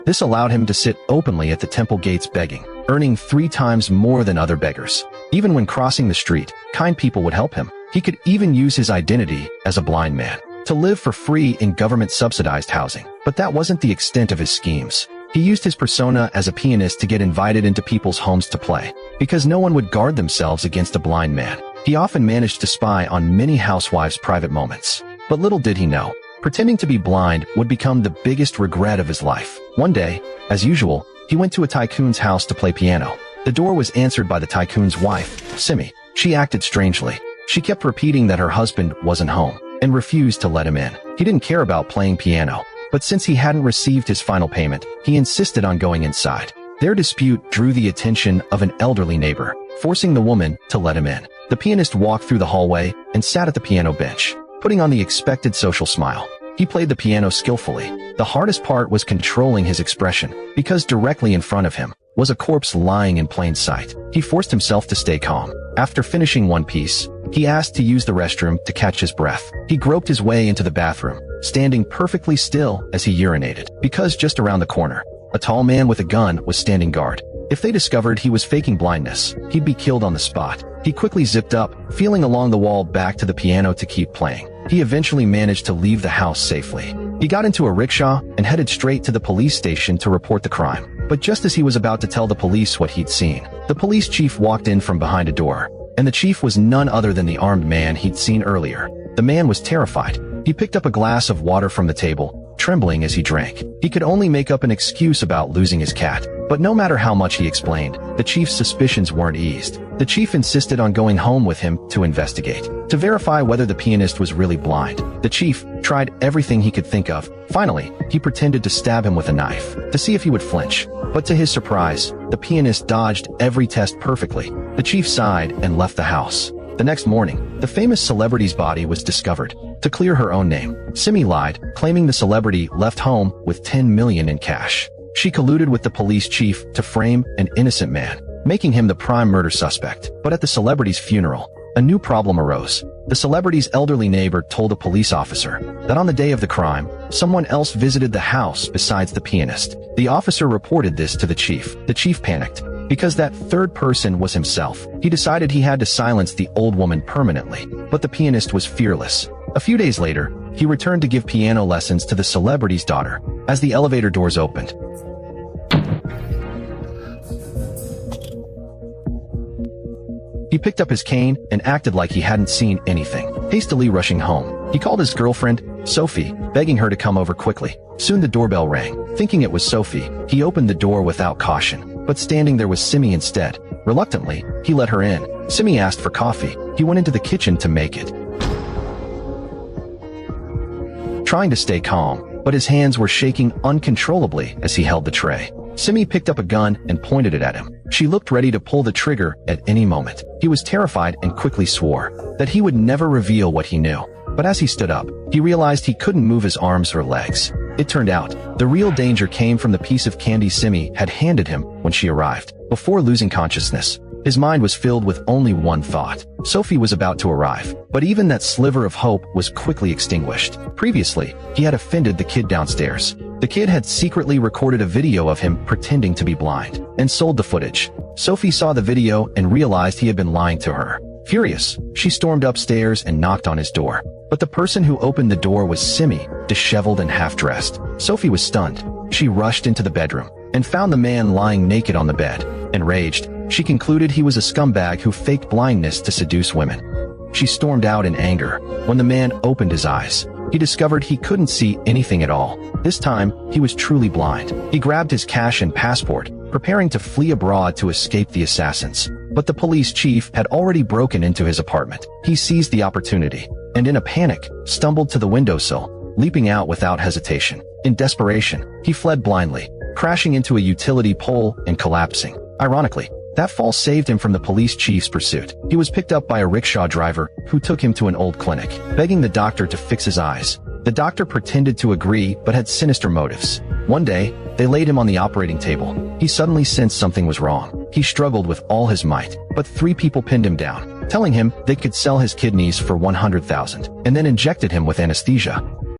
This allowed him to sit openly at the temple gates begging, earning 3 times more than other beggars. Even when crossing the street, kind people would help him. He could even use his identity as a blind man to live for free in government-subsidized housing. But that wasn't the extent of his schemes. He used his persona as a pianist to get invited into people's homes to play, because no one would guard themselves against a blind man. He often managed to spy on many housewives' private moments. But little did he know, pretending to be blind would become the biggest regret of his life. One day, as usual, he went to a tycoon's house to play piano. The door was answered by the tycoon's wife, Simi. She acted strangely. She kept repeating that her husband wasn't home, and refused to let him in. He didn't care about playing piano, but since he hadn't received his final payment, he insisted on going inside. Their dispute drew the attention of an elderly neighbor, forcing the woman to let him in. The pianist walked through the hallway and sat at the piano bench, putting on the expected social smile. He played the piano skillfully. The hardest part was controlling his expression, because directly in front of him was a corpse lying in plain sight. He forced himself to stay calm. After finishing one piece, he asked to use the restroom to catch his breath. He groped his way into the bathroom, standing perfectly still as he urinated, because just around the corner, a tall man with a gun was standing guard. If they discovered he was faking blindness, he'd be killed on the spot. He quickly zipped up, feeling along the wall back to the piano to keep playing. He eventually managed to leave the house safely. He got into a rickshaw and headed straight to the police station to report the crime. But just as he was about to tell the police what he'd seen, the police chief walked in from behind a door. And the chief was none other than the armed man he'd seen earlier. The man was terrified. He picked up a glass of water from the table, trembling as he drank. He could only make up an excuse about losing his cat. But no matter how much he explained, the chief's suspicions weren't eased. The chief insisted on going home with him to investigate, to verify whether the pianist was really blind. The chief tried everything he could think of. Finally, he pretended to stab him with a knife, to see if he would flinch. But to his surprise, the pianist dodged every test perfectly. The chief sighed and left the house. The next morning, the famous celebrity's body was discovered. To clear her own name, Simi lied, claiming the celebrity left home with 10 million in cash. She colluded with the police chief to frame an innocent man, making him the prime murder suspect. But at the celebrity's funeral, a new problem arose. The celebrity's elderly neighbor told a police officer that on the day of the crime, someone else visited the house besides the pianist. The officer reported this to the chief. The chief panicked, because that third person was himself. He decided he had to silence the old woman permanently, but the pianist was fearless. A few days later, he returned to give piano lessons to the celebrity's daughter. As the elevator doors opened, he picked up his cane and acted like he hadn't seen anything, hastily rushing home. He called his girlfriend, Sophie, begging her to come over quickly. Soon the doorbell rang. Thinking it was Sophie, he opened the door without caution, but standing there was Simi instead. Reluctantly, he let her in. Simi asked for coffee. He went into the kitchen to make it, trying to stay calm, but his hands were shaking uncontrollably as he held the tray. Simi picked up a gun and pointed it at him. She looked ready to pull the trigger at any moment. He was terrified and quickly swore that he would never reveal what he knew. But as he stood up, he realized he couldn't move his arms or legs. It turned out, the real danger came from the piece of candy Simi had handed him when she arrived. Before losing consciousness, his mind was filled with only one thought. Sophie was about to arrive, but even that sliver of hope was quickly extinguished. Previously, he had offended the kid downstairs. The kid had secretly recorded a video of him pretending to be blind and sold the footage. Sophie saw the video and realized he had been lying to her. Furious, she stormed upstairs and knocked on his door. But the person who opened the door was Simi, disheveled and half-dressed. Sophie was stunned. She rushed into the bedroom and found the man lying naked on the bed. Enraged, she concluded he was a scumbag who faked blindness to seduce women. She stormed out in anger. When the man opened his eyes, he discovered he couldn't see anything at all. This time, he was truly blind. He grabbed his cash and passport, preparing to flee abroad to escape the assassins. But the police chief had already broken into his apartment. He seized the opportunity, and in a panic, stumbled to the windowsill, leaping out without hesitation. In desperation, he fled blindly, crashing into a utility pole and collapsing. Ironically, that fall saved him from the police chief's pursuit. He was picked up by a rickshaw driver who took him to an old clinic, begging the doctor to fix his eyes. The doctor pretended to agree but had sinister motives. One day, they laid him on the operating table. He suddenly sensed something was wrong. He struggled with all his might, but 3 people pinned him down, telling him they could sell his kidneys for 100,000, and then injected him with anesthesia.